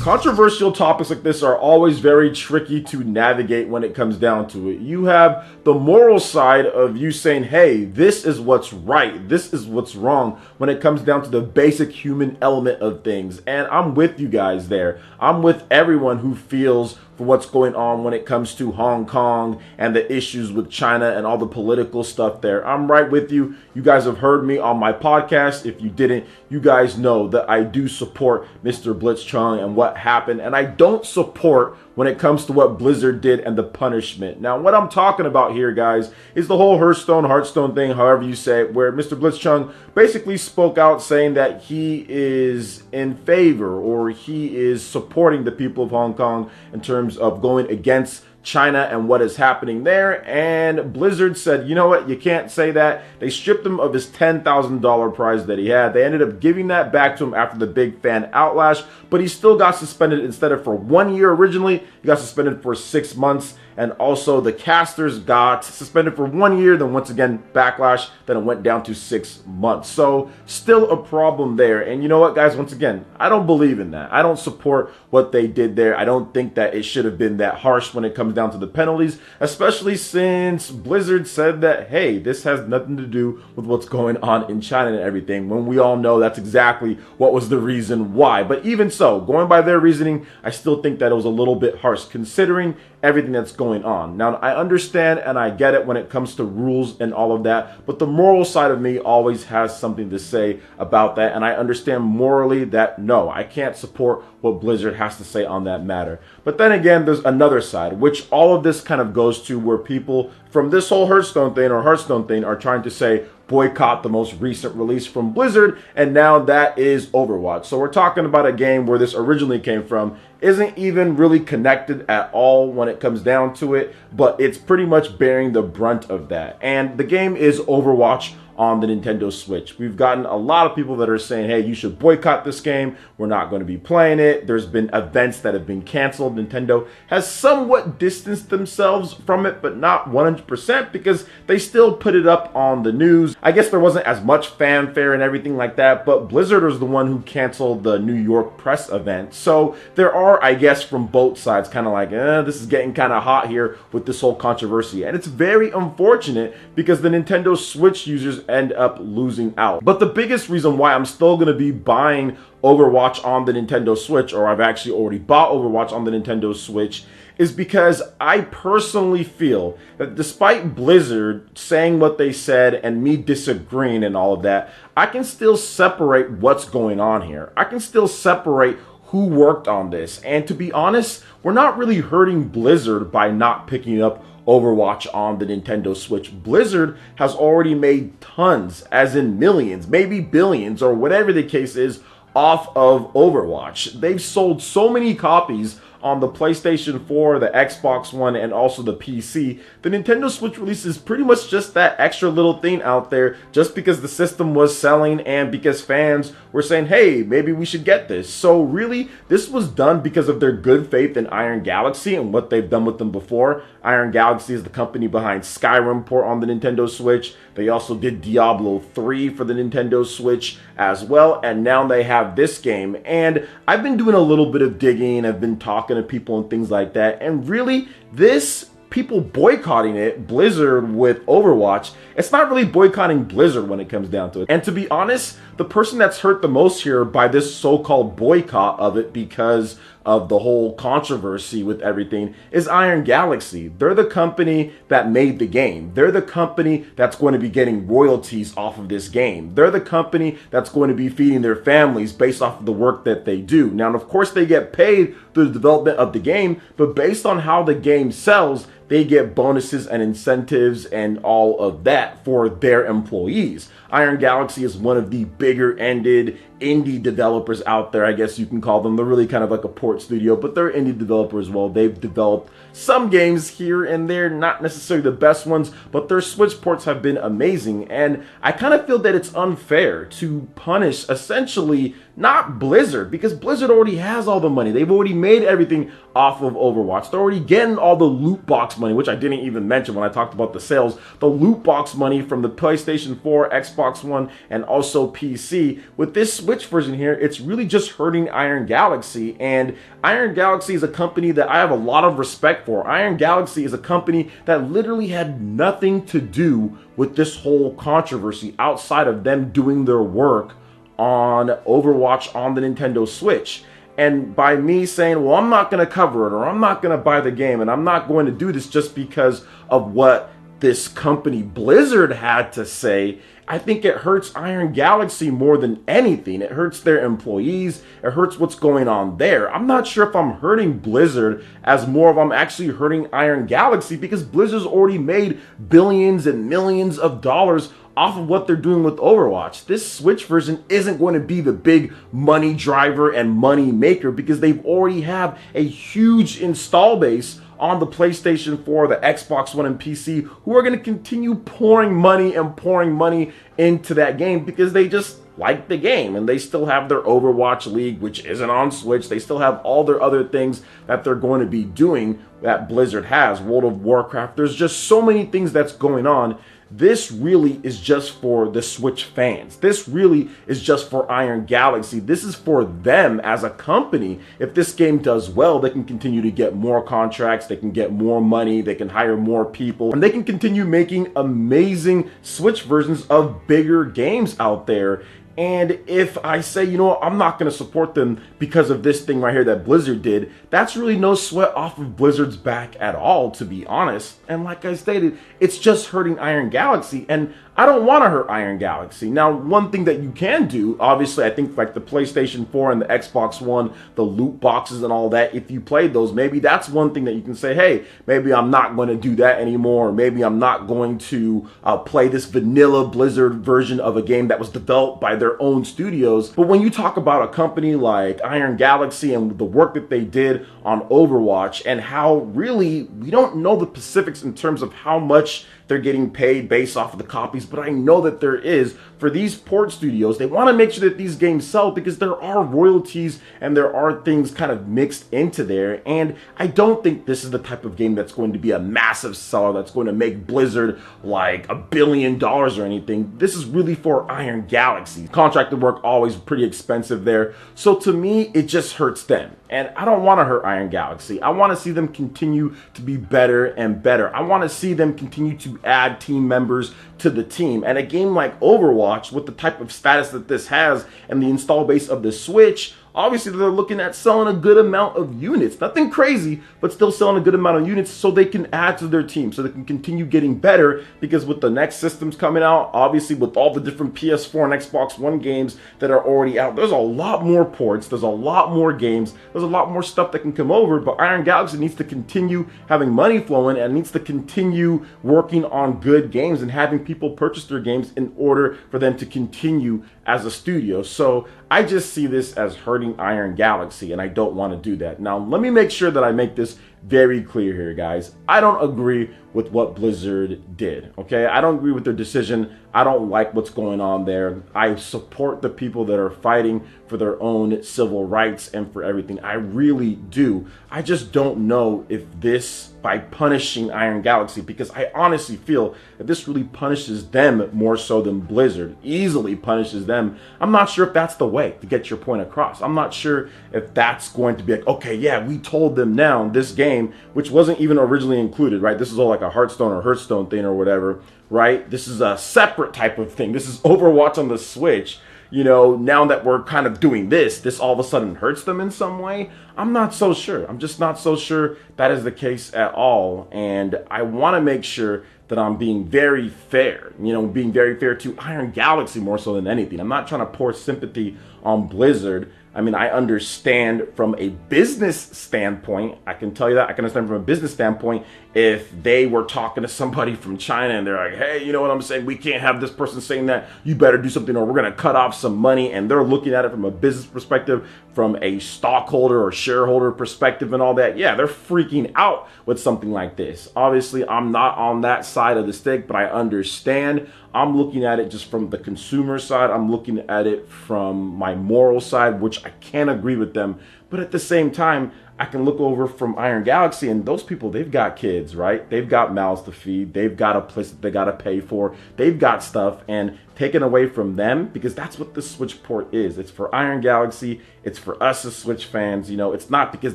Controversial topics like this are always very tricky to navigate when it comes down to it. You have the moral side of you saying, hey, this is what's right, this is what's wrong when it comes down to the basic human element of things. And I'm with you guys there. I'm with everyone who feels for what's going on when it comes to Hong Kong and the issues with China and all the political stuff there. I'm right with you. You guys have heard me on my podcast. If you didn't, you guys know that I do support Mr. Blitzchung and what happened, and I don't support when it comes to what Blizzard did and the punishment. Now, what I'm talking about here, guys, is the whole Hearthstone thing, however you say it, where Mr. Blitzchung basically spoke out saying that he is in favor or he is supporting the people of Hong Kong in terms of going against China and what is happening there. And Blizzard said, you know what, you can't say that. They stripped him of his $10,000 prize that he had. They ended up giving that back to him after the big fan outlash, but he still got suspended. Instead of for 1 year originally, he got suspended for 6 months. And also the casters got suspended for 1 year, then once again backlash, then it went down to 6 months. So still a problem there. And you know what, guys, once again, I don't believe in that. I don't support what they did there. I don't think that it should have been that harsh when it comes down to the penalties, especially since Blizzard said that, hey, this has nothing to do with what's going on in China and everything, when we all know that's exactly what was the reason why. But even so, going by their reasoning, I still think that it was a little bit harsh considering everything that's going on. Now, I understand and I get it when it comes to rules and all of that, but the moral side of me always has something to say about that, and I understand morally that no, I can't support what Blizzard has to say on that matter. But then again, there's another side, which all of this kind of goes to, where people from this whole Hearthstone thing are trying to say boycott the most recent release from Blizzard, and now that is Overwatch. So we're talking about a game where this originally came from, isn't even really connected at all when it comes down to it, but it's pretty much bearing the brunt of that. And the game is Overwatch on the Nintendo Switch. We've gotten a lot of people that are saying, hey, you should boycott this game. We're not going to be playing it. There's been events that have been canceled. Nintendo has somewhat distanced themselves from it, but not 100%, because they still put it up on the news. I guess there wasn't as much fanfare and everything like that, but Blizzard was the one who canceled the New York press event. So there are, I guess, from both sides, kind of like, this is getting kind of hot here with this whole controversy. And it's very unfortunate because the Nintendo Switch users end up losing out. But the biggest reason why I'm still going to be buying Overwatch on the Nintendo Switch, or I've actually already bought Overwatch on the Nintendo Switch, is because I personally feel that despite Blizzard saying what they said and me disagreeing and all of that, I can still separate what's going on here. I can still separate who worked on this. And to be honest, we're not really hurting Blizzard by not picking up Overwatch on the Nintendo Switch. Blizzard has already made tons, as in millions, maybe billions, or whatever the case is, off of Overwatch. They've sold so many copies on the PlayStation 4, the Xbox One, and also the PC. The Nintendo Switch release is pretty much just that extra little thing out there just because the system was selling and because fans were saying, hey, maybe we should get this. So really, this was done because of their good faith in Iron Galaxy and what they've done with them before. Iron Galaxy is the company behind Skyrim port on the Nintendo Switch. They also did Diablo 3 for the Nintendo Switch as well, and now they have this game. And I've been doing a little bit of digging, I've been talking to people and things like that, and really, this people boycotting it, Blizzard with Overwatch, it's not really boycotting Blizzard when it comes down to it. And to be honest, the person that's hurt the most here by this so-called boycott of it because of the whole controversy with everything is Iron Galaxy. They're the company that made the game. They're the company that's going to be getting royalties off of this game. They're the company that's going to be feeding their families based off of the work that they do. Now, of course, they get paid through the development of the game, but based on how the game sells, they get bonuses and incentives and all of that for their employees. Iron Galaxy is one of the bigger-ended indie developers out there, I guess you can call them. They're really kind of like a port studio, but they're indie developers as well. They've developed some games here and there, not necessarily the best ones, but their Switch ports have been amazing. And I kind of feel that it's unfair to punish essentially not Blizzard, because Blizzard already has all the money. They've already made everything off of Overwatch. They're already getting all the loot box money, which I didn't even mention when I talked about the sales, the loot box money from the PlayStation 4, Xbox One, and also PC. With this Switch version here, it's really just hurting Iron Galaxy, and Iron Galaxy is a company that I have a lot of respect for. Iron Galaxy is a company that literally had nothing to do with this whole controversy outside of them doing their work on Overwatch on the Nintendo Switch. And by me saying, well, I'm not going to cover it, or I'm not going to buy the game, and I'm not going to do this just because of what this company Blizzard had to say, I think it hurts Iron Galaxy more than anything. It hurts their employees. It hurts what's going on there. I'm not sure if I'm hurting Blizzard as more of I'm actually hurting Iron Galaxy, because Blizzard's already made billions and millions of dollars off of what they're doing with Overwatch. This Switch version isn't going to be the big money driver and money maker, because they've already have a huge install base on the PlayStation 4, the Xbox One, and PC, who are going to continue pouring money into that game because they just like the game, and they still have their Overwatch League, which isn't on Switch. They still have all their other things that they're going to be doing that Blizzard has, World of Warcraft. There's just so many things that's going on. This really is just for the Switch fans. This really is just for Iron Galaxy. This is for them as a company. If this game does well, they can continue to get more contracts, they can get more money, they can hire more people, and they can continue making amazing Switch versions of bigger games out there. And if I say, you know what, I'm not going to support them because of this thing right here that Blizzard did, that's really no sweat off of Blizzard's back at all, to be honest. And like I stated, it's just hurting Iron Galaxy, and I don't want to hurt Iron Galaxy. Now, one thing that you can do, obviously, I think like the PlayStation 4 and the Xbox One, the loot boxes and all that, if you played those, maybe that's one thing that you can say, hey, maybe I'm not going to do that anymore, or maybe I'm not going to play this vanilla Blizzard version of a game that was developed by their own studios. But when you talk about a company like Iron Galaxy and the work that they did on Overwatch, and how really we don't know the specifics in terms of how much they're getting paid based off of the copies, but I know that there is. For these port studios, they want to make sure that these games sell, because there are royalties and there are things kind of mixed into there. And I don't think this is the type of game that's going to be a massive seller, that's going to make Blizzard like $1 billion or anything. This is really for Iron Galaxy. Contracted work always pretty expensive there. So to me, it just hurts them. And I don't want to hurt Iron Galaxy. I want to see them continue to be better and better. I want to see them continue to add team members to the team. And a game like Overwatch, with the type of status that this has and the install base of the Switch, obviously they're looking at selling a good amount of units. Nothing crazy, but still selling a good amount of units so they can add to their team, so they can continue getting better, because with the next systems coming out, obviously with all the different PS4 and Xbox One games that are already out, there's a lot more ports, there's a lot more games, there's a lot more stuff that can come over, but Iron Galaxy needs to continue having money flowing and needs to continue working on good games and having people purchase their games in order for them to continue as a studio. So I just see this as hurting Iron Galaxy, and I don't want to do that. Now, let me make sure that I make this very clear here, guys. I don't agree with what Blizzard did, okay? I don't agree with their decision. I don't like what's going on there. I support the people that are fighting for their own civil rights and for everything. I really do. I just don't know if this, by punishing Iron Galaxy, because I honestly feel that this really punishes them more so than Blizzard, easily punishes them. I'm not sure if that's the way to get your point across. I'm not sure if that's going to be like, okay, yeah, we told them now this game, which wasn't even originally included, right? This is all like a Hearthstone or Hearthstone thing or whatever, right? This is a separate type of thing. This is Overwatch on the Switch. You know, now that we're kind of doing this all of a sudden hurts them in some way. I'm not so sure. I'm just not so sure that is the case at all. And I want to make sure that I'm being very fair, you know, being very fair to Iron Galaxy more so than anything. I'm not trying to pour sympathy on Blizzard. I mean, I understand from a business standpoint, I can tell you that, I can understand from a business standpoint, if they were talking to somebody from China and they're like, hey, you know what I'm saying, we can't have this person saying that, you better do something or we're going to cut off some money, and they're looking at it from a business perspective, from a stockholder or shareholder perspective and all that, yeah, they're freaking out with something like this. Obviously, I'm not on that side of the stick, but I understand. I'm looking at it just from the consumer side. I'm looking at it from my moral side, which I can't agree with them. But at the same time, I can look over from Iron Galaxy, and those people, they've got kids, right? They've got mouths to feed. They've got a place that they got to pay for. They've got stuff, and taken away from them, because that's what the Switch port is. It's for Iron Galaxy. It's for us as Switch fans. You know, it's not because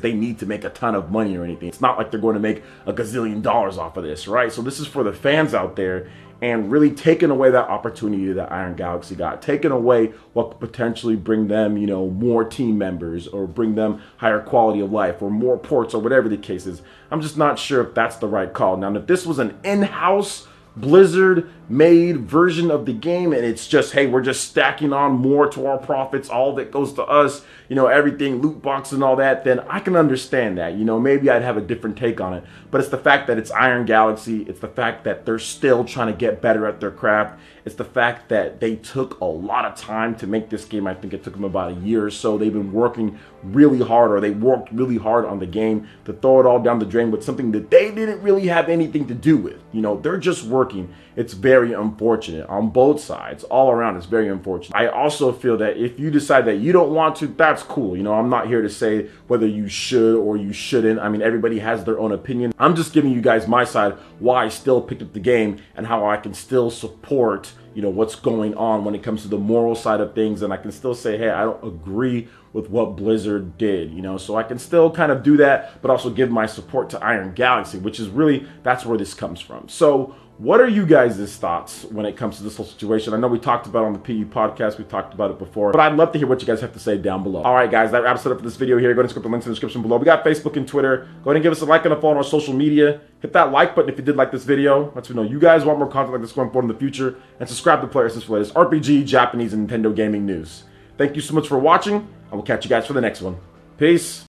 they need to make a ton of money or anything. It's not like they're going to make a gazillion dollars off of this, right? So this is for the fans out there, and really taking away that opportunity that Iron Galaxy got, taking away what could potentially bring them, you know, more team members, or bring them higher quality of life, or more ports, or whatever the case is. I'm just not sure if that's the right call. Now, if this was an in-house Blizzard made version of the game, and it's just, hey, we're just stacking on more to our profits, all that goes to us, you know, everything, loot box and all that, then I can understand that. You know, maybe I'd have a different take on it. But it's the fact that it's Iron Galaxy. It's the fact that they're still trying to get better at their craft. It's the fact that they took a lot of time to make this game. I think it took them about a year or so. They've been working really hard, or they worked really hard on the game, to throw it all down the drain with something that they didn't really have anything to do with. You know, they're just working. It's very unfortunate on both sides. All around, it's very unfortunate. I also feel that if you decide that you don't want to, that's cool. You know, I'm not here to say whether you should or you shouldn't. I mean, everybody has their own opinion. I'm just giving you guys my side, why I still picked up the game, and how I can still support, you know, what's going on when it comes to the moral side of things. And I can still say, hey, I don't agree with what Blizzard did, you know, so I can still kind of do that, but also give my support to Iron Galaxy, which is really, that's where this comes from. So what are you guys' thoughts when it comes to this whole situation? I know we talked about it on the PE podcast, we talked about it before, but I'd love to hear what you guys have to say down below. All right, guys, that wraps it up for this video here. Go ahead and click the links in the description below. We got Facebook and Twitter. Go ahead and give us a like and a follow on our social media. Hit that like button if you did like this video. Lets me know you guys want more content like this going forward in the future. And subscribe to PlayerEssence for the latest RPG, Japanese, and Nintendo gaming news. Thank you so much for watching. I will catch you guys for the next one. Peace.